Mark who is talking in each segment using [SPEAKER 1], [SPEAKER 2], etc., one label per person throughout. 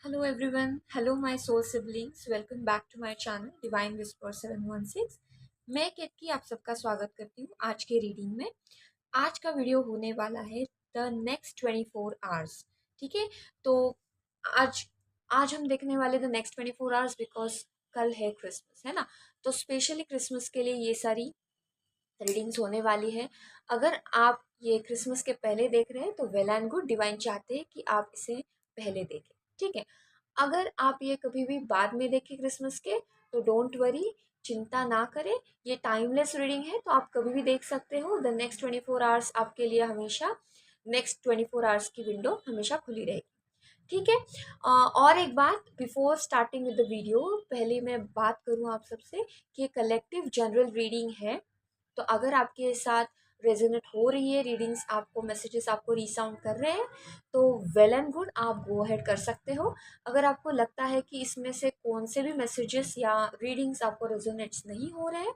[SPEAKER 1] Hello everyone, hello my soul siblings, welcome back to my channel Divine Whisper 716। मैं केतकी आप सबका स्वागत करती हूँ आज के रीडिंग में। आज का वीडियो होने वाला है द नेक्स्ट 24 आवर्स। ठीक है, तो आज आज हम देखने वाले द नेक्स्ट 24 आवर्स बिकॉज कल है क्रिसमस, है ना। तो स्पेशली क्रिसमस के लिए ये सारी रीडिंग्स होने वाली है। अगर आप ये क्रिसमस के पहले देख रहे हैं तो वेल एंड गुड, डिवाइन चाहते हैं कि आप इसे पहले देखें। ठीक है, अगर आप ये कभी भी बाद में देखें क्रिसमस के तो डोंट वरी, चिंता ना करें। ये टाइमलेस रीडिंग है तो आप कभी भी देख सकते हो। द नेक्स्ट 24 आवर्स आपके लिए हमेशा, नेक्स्ट 24 आवर्स की विंडो हमेशा खुली रहेगी। ठीक है। और एक बात, before starting with the video, पहले मैं बात करूं आप सबसे कि कलेक्टिव जनरल रीडिंग है। तो अगर आपके साथ रेजोनेट हो रही है रीडिंग्स, आपको मैसेजेस आपको रीसाउंड कर रहे हैं तो वेल एंड गुड, आप गो अहेड कर सकते हो। अगर आपको लगता है कि इसमें से कौन से भी मैसेजेस या रीडिंग्स आपको रेजोनेट्स नहीं हो रहे हैं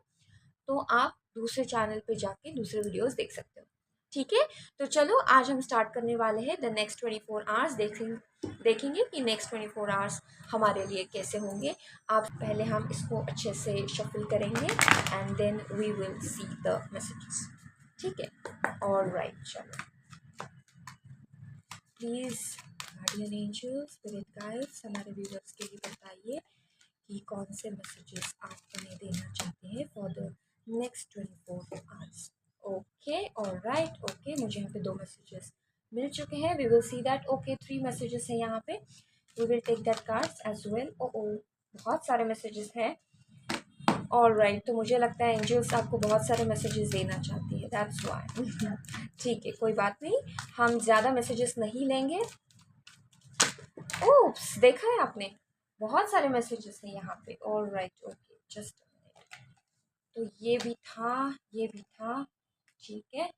[SPEAKER 1] तो आप दूसरे चैनल पे जाके दूसरे वीडियोस देख सकते हो। ठीक है, तो चलो आज हम स्टार्ट करने वाले हैं द नेक्स्ट 24 आवर्स। देखेंगे कि नेक्स्ट 24 आवर्स हमारे लिए कैसे होंगे। आप पहले हम इसको अच्छे से शफल करेंगे and then we will see the messages. ठीक है, ऑल राइट, चलो please guardian angels, spirit guides, हमारे व्यूअर्स के लिए बताइए कि कौन से मैसेजेस आप उन्हें देना चाहते हैं for the next 24 hours. Okay, all right, okay, मुझे यहाँ पे 2 मैसेजेस मिल चुके हैं। We will see that. Okay, 3 messages हैं यहाँ पे। We will take that cards as well. ओ बहुत सारे मैसेजेस हैं। ऑल राइट, तो मुझे लगता है एंजल्स आपको बहुत सारे मैसेजेस देना चाहती है, दैट्स वाई। ठीक है, कोई बात नहीं, हम ज़्यादा मैसेजेस नहीं लेंगे। ओप्स, देखा है आपने, बहुत सारे मैसेजेस हैं यहाँ पे। ऑल राइट, ओके, जस्ट तो ये भी था, ये भी था। ठीक है,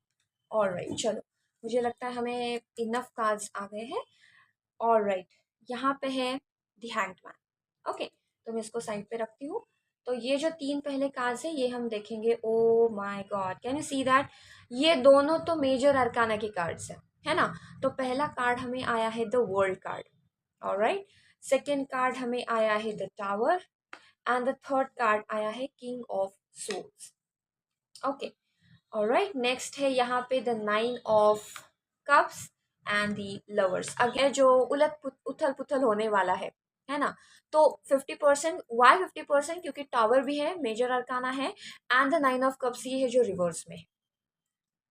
[SPEAKER 1] ऑल राइट, चलो मुझे लगता है हमें इनफ कार्ड्स आ गए हैं। ऑल राइट, यहाँ पे है द हैंग्ड मैन। ओके, तो मैं इसको साइड पे रखती हूँ। तो ये जो 3 पहले कार्ड्स है ये हम देखेंगे। Oh my God, can you see that? ये दोनों तो मेजर अरकाना के कार्ड्स है ना। तो पहला कार्ड हमें आया है the world card. Alright, second card हमें आया है the tower and the third card आया है king of souls. Okay, alright, next है यहाँ पे the 9 of cups and the lovers. Again जो उथल पुथल होने वाला है ना। तो 50%, वाई 50%? क्योंकि टावर भी है, मेजर अरकाना है, एंड द 9 ऑफ कप्स ये है जो रिवर्स में है।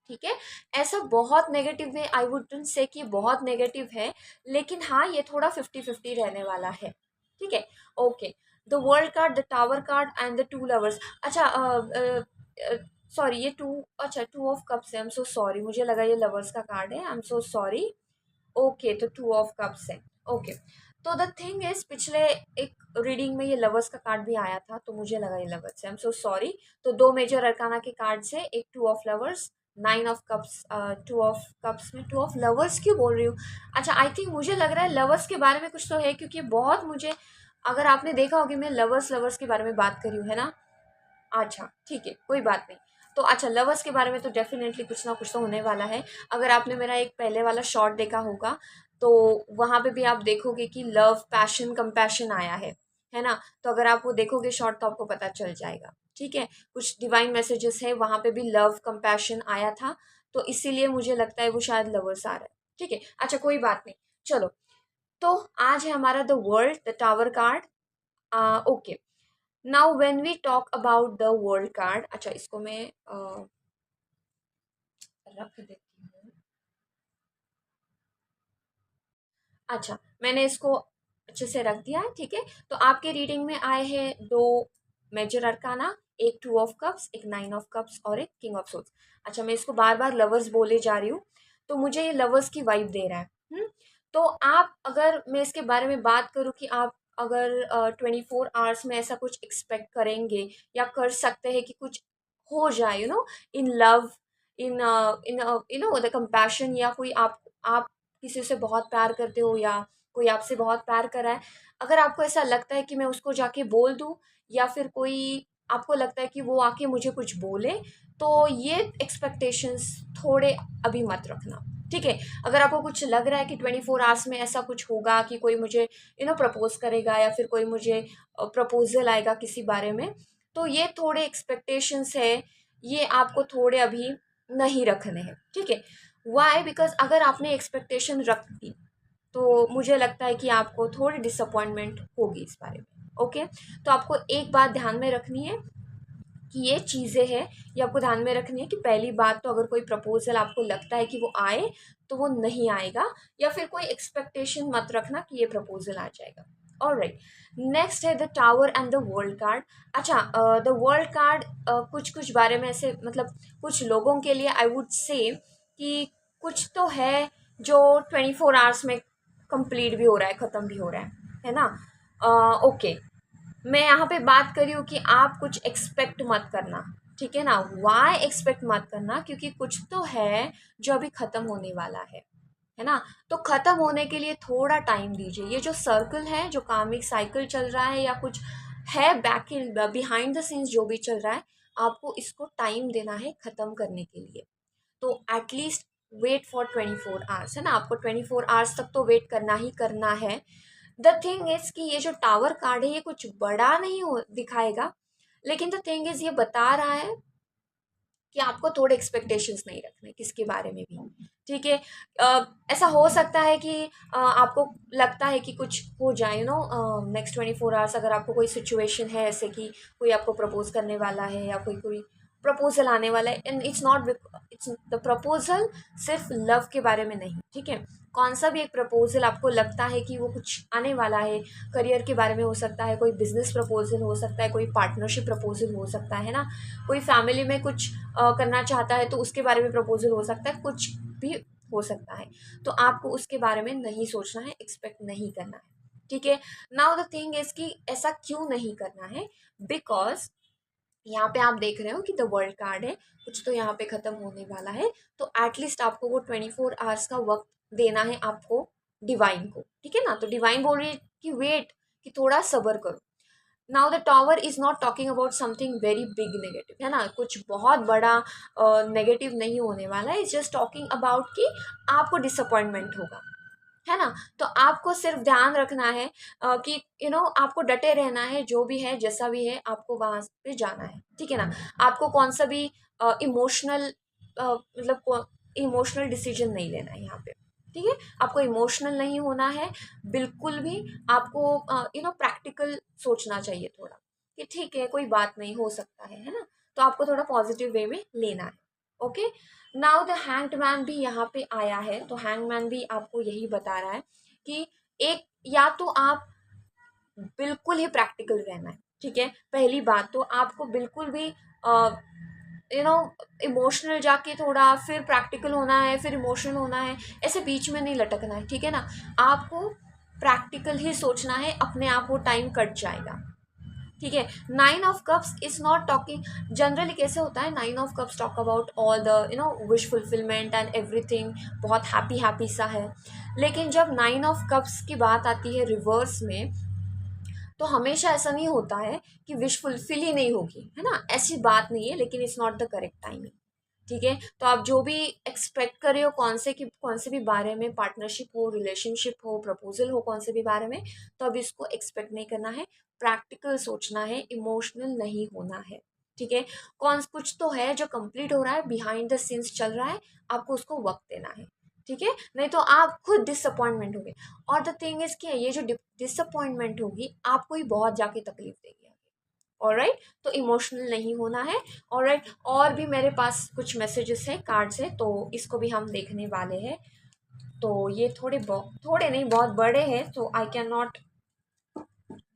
[SPEAKER 1] ठीक है, ऐसा बहुत नेगेटिव में आई वुडंट से कि बहुत नेगेटिव है, लेकिन हाँ ये थोड़ा 50-50 रहने वाला है। ठीक है, okay, the world card, the tower card and the 2 lovers. अच्छा, सॉरी, ये 2, अच्छा 2 ऑफ कप्स है। आई एम सो सॉरी, मुझे लगा ये लवर्स का कार्ड है। I am so sorry. Okay, तो 2 ऑफ कप्स है। ओके, तो द थिंग इज, पिछले एक रीडिंग में ये लवर्स का कार्ड भी आया था तो मुझे लगा ये लवर्स है। I am so sorry. तो 2 मेजर अरकाना के कार्ड है, एक 2 of lovers, 9 of cups, 2 of cups में 2 ऑफ लवर्स क्यों बोल रही हूँ। अच्छा, आई थिंक मुझे लग रहा है लवर्स के बारे में कुछ तो है, क्योंकि बहुत मुझे, अगर आपने देखा होगी मैं लवर्स लवर्स के बारे में बात करी हूँ, है ना। अच्छा ठीक है, कोई बात नहीं। तो अच्छा, लवर्स के बारे में तो डेफिनेटली कुछ ना कुछ तो होने वाला है। अगर आपने मेरा एक पहले वाला शॉर्ट देखा होगा तो वहां पे भी आप देखोगे कि लव, पैशन, कंपैशन आया है ना। तो अगर आप वो देखोगे शॉर्ट तो आपको पता चल जाएगा। ठीक है, कुछ डिवाइन मैसेजेस है, वहां पे भी लव कंपैशन आया था, तो इसीलिए मुझे लगता है वो शायद लवर्स आ रहा है। ठीक है, अच्छा कोई बात नहीं, चलो। तो आज है हमारा the world, the tower card. Okay, now when we talk about the world card, अच्छा इसको मैं रख देती हूँ। अच्छा, मैंने इसको अच्छे से रख दिया है। ठीक है, तो आपके रीडिंग में आए हैं 2 मेजर अरकाना, एक 2 ऑफ कप्स, एक 9 ऑफ कप्स और एक किंग ऑफ सोल्स। अच्छा, मैं इसको बार बार लवर्स बोले जा रही हूँ तो मुझे ये लवर्स की वाइब दे रहा है। तो आप, अगर मैं इसके बारे में बात करूँ कि आप अगर 24 आवर्स में ऐसा कुछ एक्सपेक्ट करेंगे या कर सकते हैं कि कुछ हो जाए, in love, in in the compassion, या कोई आप किसी से बहुत प्यार करते हो या कोई आपसे बहुत प्यार कर रहा है, अगर आपको ऐसा लगता है कि मैं उसको जाके बोल दूँ, या फिर कोई आपको लगता है कि वो आके मुझे कुछ बोले, तो ये एक्सपेक्टेशंस थोड़े अभी मत रखना। ठीक है। अगर आपको कुछ लग रहा है कि 24 आवर्स में ऐसा कुछ होगा कि कोई मुझे प्रपोज करेगा या फिर कोई मुझे प्रपोजल आएगा किसी बारे में, तो ये थोड़े एक्सपेक्टेशंस है, ये आपको थोड़े अभी नहीं रखने हैं। ठीक है। वाई? बिकॉज अगर आपने एक्सपेक्टेशन रख दी तो मुझे लगता है कि आपको थोड़ी डिसअपॉइंटमेंट होगी इस बारे में। ओके। तो आपको एक बात ध्यान में रखनी है कि ये चीज़ें हैं, ये आपको ध्यान में रखनी है कि पहली बात तो अगर कोई प्रपोजल आपको लगता है कि वो आए तो वो नहीं आएगा, या फिर कोई एक्सपेक्टेशन मत रखना कि ये प्रपोजल आ जाएगा। ऑलराइट। नेक्स्ट है the tower and the world card. अच्छा, द वर्ल्ड कार्ड कुछ कुछ बारे में ऐसे, मतलब कुछ लोगों के लिए आई वुड से कि कुछ तो है जो 24 आवर्स में कंप्लीट भी हो रहा है, ख़त्म भी हो रहा है ना। ओके। मैं यहाँ पे बात कर रही हूँ कि आप कुछ एक्सपेक्ट मत करना। ठीक है ना। वाई एक्सपेक्ट मत करना? क्योंकि कुछ तो है जो अभी ख़त्म होने वाला है ना। तो ख़त्म होने के लिए थोड़ा टाइम दीजिए। ये जो सर्कल है, जो कार्मिक साइकिल चल रहा है या कुछ है back in behind the scenes जो भी चल रहा है, आपको इसको टाइम देना है ख़त्म करने के लिए। तो एटलीस्ट वेट फॉर 24 आवर्स, है ना। आपको 24 आवर्स तक तो वेट करना ही करना है। द थिंग इज कि ये जो टावर कार्ड है ये कुछ बड़ा नहीं हो दिखाएगा, लेकिन द थिंग इज ये बता रहा है कि आपको थोड़े एक्सपेक्टेशंस नहीं रखने किसके बारे में भी। ठीक है। ऐसा हो सकता है कि आपको लगता है कि कुछ हो जाए, नेक्स्ट 24 आवर्स, अगर आपको कोई सिचुएशन है ऐसे कि कोई आपको प्रपोज करने वाला है या कोई कोई प्रपोजल आने वाला है, एंड इट्स द प्रपोजल सिर्फ लव के बारे में नहीं। ठीक है। कौन सा भी एक प्रपोजल आपको लगता है कि वो कुछ आने वाला है, करियर के बारे में हो सकता है, कोई बिजनेस प्रपोजल हो सकता है, कोई पार्टनरशिप प्रपोजल हो सकता है ना, कोई फैमिली में कुछ करना चाहता है तो उसके बारे में प्रपोजल हो सकता है, कुछ भी हो सकता है। तो आपको उसके बारे में नहीं सोचना है, एक्सपेक्ट नहीं करना है। ठीक है। नाउ द थिंग इज कि ऐसा क्यों नहीं करना है? बिकॉज यहाँ पे आप देख रहे हो कि द वर्ल्ड कार्ड है, कुछ तो यहाँ पे खत्म होने वाला है। तो एटलीस्ट आपको वो 24 आवर्स का वक्त देना है आपको डिवाइन को। ठीक है ना। तो डिवाइन बोल रही है कि वेट, कि थोड़ा सब्र करो। Now the tower is not talking about something very big negative, है ना। कुछ बहुत बड़ा नेगेटिव नहीं होने वाला है। इज जस्ट टॉकिंग अबाउट कि आपको डिसअपॉइंटमेंट होगा, है ना। तो आपको सिर्फ ध्यान रखना है कि आपको डटे रहना है, जो भी है जैसा भी है आपको वहां पे जाना है। ठीक है ना। आपको कौन सा भी इमोशनल मतलब इमोशनल डिसीजन नहीं लेना है यहाँ पे। ठीक है। आपको इमोशनल नहीं होना है बिल्कुल भी। आपको प्रैक्टिकल सोचना चाहिए थोड़ा, कि ठीक है कोई बात नहीं, हो सकता है ना। तो आपको थोड़ा पॉजिटिव वे में लेना है। Okay. Now the hanged man भी यहाँ पे आया है, तो हैंग मैन भी आपको यही बता रहा है कि एक, या तो आप बिल्कुल ही प्रैक्टिकल रहना है। ठीक है। पहली बात तो आपको बिल्कुल भी यू नो इमोशनल जाके थोड़ा फिर प्रैक्टिकल होना है, फिर इमोशनल होना है, ऐसे बीच में नहीं लटकना है। ठीक है ना। आपको प्रैक्टिकल ही सोचना है, अपने आप वो टाइम कट जाएगा। ठीक है। 9 of cups is not talking, generally कैसे होता है, 9 of cups talk about all the wish fulfilment and everything, बहुत हैप्पी हैप्पी सा है। लेकिन जब 9 ऑफ कप्स की बात आती है रिवर्स में, तो हमेशा ऐसा नहीं होता है कि विश फुलफिल ही नहीं होगी, है ना। ऐसी बात नहीं है, लेकिन it's not the correct timing. ठीक है। तो आप जो भी एक्सपेक्ट कर रहे हो, कौन से भी बारे में, पार्टनरशिप हो, रिलेशनशिप हो, प्रपोजल हो, कौन से भी बारे में, तो अब इसको एक्सपेक्ट नहीं करना है। प्रैक्टिकल सोचना है, इमोशनल नहीं होना है। ठीक है। कौन कुछ तो है जो कंप्लीट हो रहा है, बिहाइंड द सीन्स चल रहा है, आपको उसको वक्त देना है। ठीक है। नहीं तो आप खुद डिसअपॉइंटमेंट होगे। और द थिंग इज क्या है, ये जो डिसअपॉइंटमेंट होगी आपको ही बहुत जाके तकलीफ देगी। ऑलराइट। तो इमोशनल नहीं होना है। ऑलराइट। और भी मेरे पास कुछ मैसेजेस हैं, कार्ड्स है, तो इसको भी हम देखने वाले हैं। तो ये थोड़े नहीं, बहुत बड़े हैं, तो I can not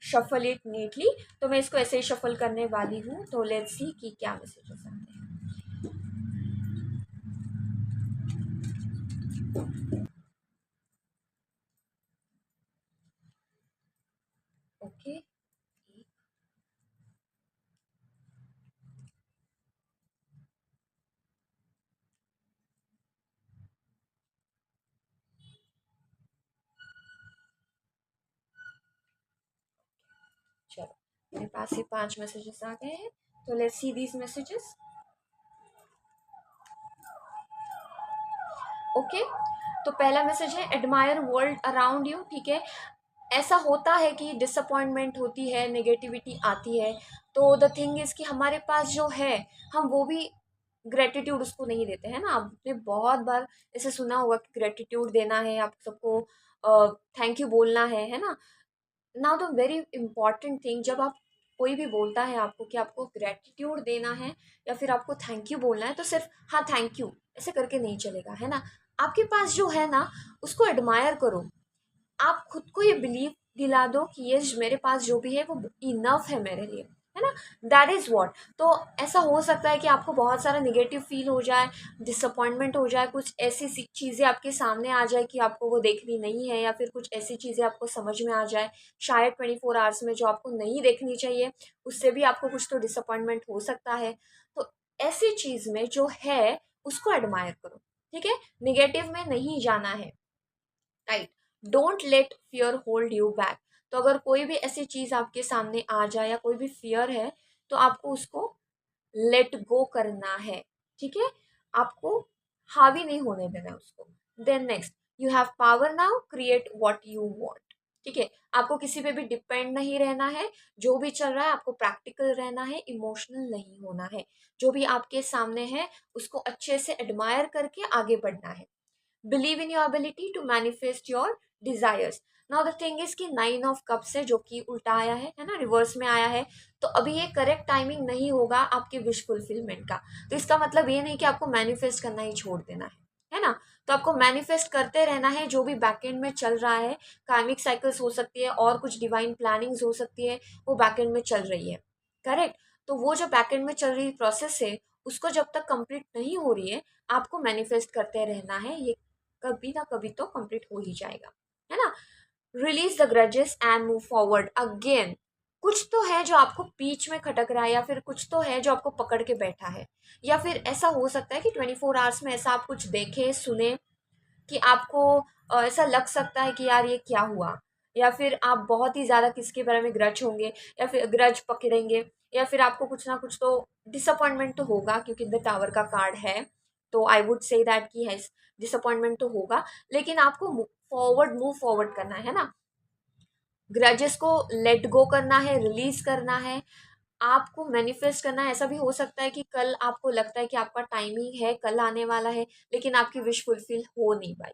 [SPEAKER 1] shuffle it neatly. तो मैं इसको ऐसे ही शफल करने वाली हूँ। तो लेट्स सी कि क्या मैसेजेस आते हैं। ओके। चलो, मेरे पास ये 5 मैसेजेस आ गए हैं। तो let's see these messages. Okay, तो पहला मैसेज है एडमायर वर्ल्ड अराउंड यू, ठीक है। ऐसा होता है कि डिसअपॉइंटमेंट होती है, नेगेटिविटी आती है, तो द थिंग इज़ कि हमारे पास जो है हम वो भी ग्रेटिट्यूड उसको नहीं देते हैं ना। आपने बहुत बार ऐसे सुना होगा कि ग्रेटिट्यूड देना है, आप सबको थैंक यू बोलना है ना। Now the very important thing, जब आप कोई भी बोलता है आपको कि आपको ग्रेटिट्यूड देना है या फिर आपको थैंक यू बोलना है, तो सिर्फ हाँ थैंक यू ऐसे करके नहीं चलेगा, है ना। आपके पास जो है ना उसको एडमायर करो। आप खुद को ये बिलीव दिला दो कि ये मेरे पास जो भी है वो इनफ है मेरे लिए, है ना। That is what. तो ऐसा हो सकता है कि आपको बहुत सारा निगेटिव फील हो जाए, डिसअपॉइंटमेंट हो जाए, कुछ ऐसी चीज़ें आपके सामने आ जाए कि आपको वो देखनी नहीं है, या फिर कुछ ऐसी चीज़ें आपको समझ में आ जाए शायद 24 आवर्स में जो आपको नहीं देखनी चाहिए, उससे भी आपको कुछ तो डिसअपॉइंटमेंट हो सकता है। तो ऐसी चीज़ में जो है उसको एडमायर करो, ठीक है। निगेटिव में नहीं जाना है, right. Don't let fear hold you back. तो अगर कोई भी ऐसी चीज आपके सामने आ जाए या कोई भी फियर है, तो आपको उसको लेट गो करना है, ठीक है। आपको हावी नहीं होने देना है उसको। Then next, you have power now, create what you want, ठीक है। आपको किसी पे भी डिपेंड नहीं रहना है। जो भी चल रहा है आपको प्रैक्टिकल रहना है, इमोशनल नहीं होना है। जो भी आपके सामने है उसको अच्छे से एडमायर करके आगे बढ़ना है। Believe in your ability to manifest your desires. Now the thing is कि 9 ऑफ कप्स है जो कि उल्टा आया है ना, रिवर्स में आया है। तो अभी ये करेक्ट टाइमिंग नहीं होगा आपके विश फुलफिलमेंट का। तो इसका मतलब ये नहीं कि आपको मैनिफेस्ट करना ही छोड़ देना है ना। तो आपको मैनिफेस्ट करते रहना है जो भी बैकएंड में चल रहा है। कार्मिक साइकिल्स हो सकती है और कुछ डिवाइन प्लानिंग्स हो सकती है, वो बैकएंड में चल रही है, करेक्ट। तो वो जो बैकएंड में चल रही प्रोसेस है उसको जब तक कंप्लीट नहीं हो रही है, आपको मैनिफेस्ट करते रहना है। ये कभी ना कभी तो कंप्लीट हो ही जाएगा, है ना। Release the grudges and move forward again. कुछ तो है जो आपको बीच में खटक रहा है, या फिर कुछ तो है जो आपको पकड़ के बैठा है, या फिर ऐसा हो सकता है कि 24 आवर्स में ऐसा आप कुछ देखे सुने कि आपको ऐसा लग सकता है कि यार ये क्या हुआ, या फिर आप बहुत ही ज़्यादा किसके बारे में ग्रज होंगे, या फिर ग्रज पकड़ेंगे, या फिर आपको कुछ ना कुछ तो डिसअपॉइंटमेंट तो होगा, क्योंकि द टावर का कार्ड है। तो आई वुड से दैट कि है, डिसअपॉइंटमेंट तो होगा, लेकिन आपको मूव फॉरवर्ड करना है ना। ग्रजेस को लेट गो करना है, रिलीज करना है, आपको मैनिफेस्ट करना है। ऐसा भी हो सकता है कि कल आपको लगता है कि आपका टाइमिंग है, कल आने वाला है, लेकिन आपकी विश फुलफिल हो नहीं पाई।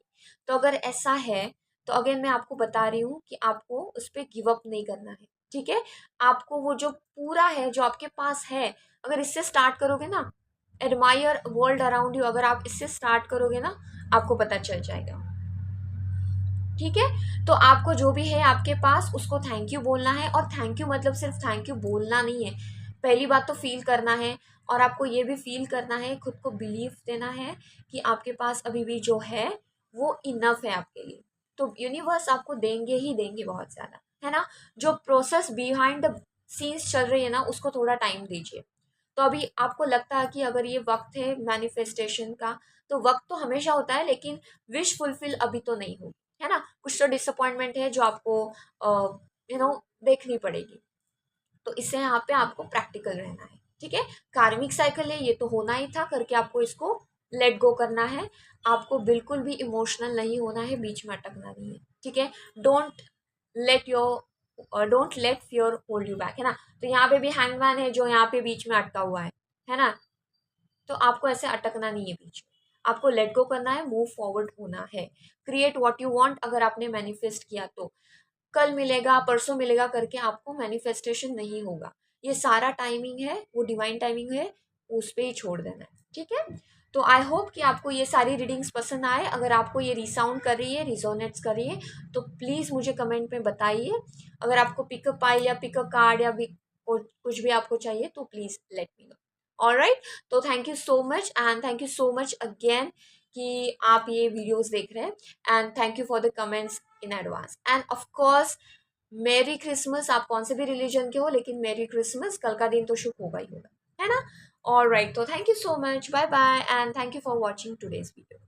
[SPEAKER 1] तो अगर ऐसा है तो अगेन मैं आपको बता रही हूँ कि आपको उस पर गिव अप नहीं करना है, ठीक है। आपको वो जो पूरा है जो आपके पास है, अगर इससे स्टार्ट करोगे ना, एडमायर वर्ल्ड अराउंड यू, अगर आप इससे स्टार्ट करोगे ना, आपको पता चल जाएगा, ठीक है। तो आपको जो भी है आपके पास उसको थैंक यू बोलना है। और थैंक यू मतलब सिर्फ थैंक यू बोलना नहीं है, पहली बात तो फील करना है। और आपको ये भी फील करना है, खुद को बिलीव देना है कि आपके पास अभी भी जो है वो इनफ है आपके लिए। तो यूनिवर्स आपको देंगे ही देंगे बहुत ज़्यादा, है ना। जो प्रोसेस बिहाइंड द सीन्स चल रही है ना, उसको थोड़ा टाइम दीजिए। तो अभी आपको लगता है कि अगर ये वक्त है मैनिफेस्टेशन का, तो वक्त तो हमेशा होता है, लेकिन विश फुलफिल अभी तो नहीं होगी, है ना। कुछ तो डिसअपॉइंटमेंट है जो आपको देखनी पड़ेगी। तो इससे यहाँ पे आपको प्रैक्टिकल रहना है, ठीक है। कार्मिक साइकिल है, ये तो होना ही था, करके आपको इसको लेट गो करना है। आपको बिल्कुल भी इमोशनल नहीं होना है, बीच में अटकना नहीं है, ठीक है। Don't don't let fear hold you back, है ना। तो यहाँ पे भी हैंगमैन है जो यहाँ पे बीच में अटका हुआ है ना। तो आपको ऐसे अटकना नहीं है बीच में, आपको लेट गो करना है, मूव फॉरवर्ड होना है। क्रिएट व्हाट यू वांट, अगर आपने मैनिफेस्ट किया तो कल मिलेगा परसों मिलेगा करके आपको मैनिफेस्टेशन नहीं होगा। ये सारा टाइमिंग है, वो डिवाइन टाइमिंग है, उस पर ही छोड़ देना है, ठीक है। तो आई होप कि आपको ये सारी रीडिंग्स पसंद आए। अगर आपको ये रिसाउंड कर रही है, रिजोनेट्स कर रही है, तो प्लीज़ मुझे कमेंट में बताइए। अगर आपको पिकअप पाइल या पिकअप कार्ड या भी कुछ भी आपको चाहिए तो please let me know. Alright. तो thank you so much, and thank you so much again कि आप ये वीडियोस देख रहे हैं, and thank you for the comments in advance. And of course merry Christmas. आप कौन से भी रिलीजन के हो, लेकिन मेरी क्रिसमस, कल का दिन तो शुभ होगा ही होगा, है ना। ऑलराइट, तो thank you so much, bye bye, and thank you for watching today's video.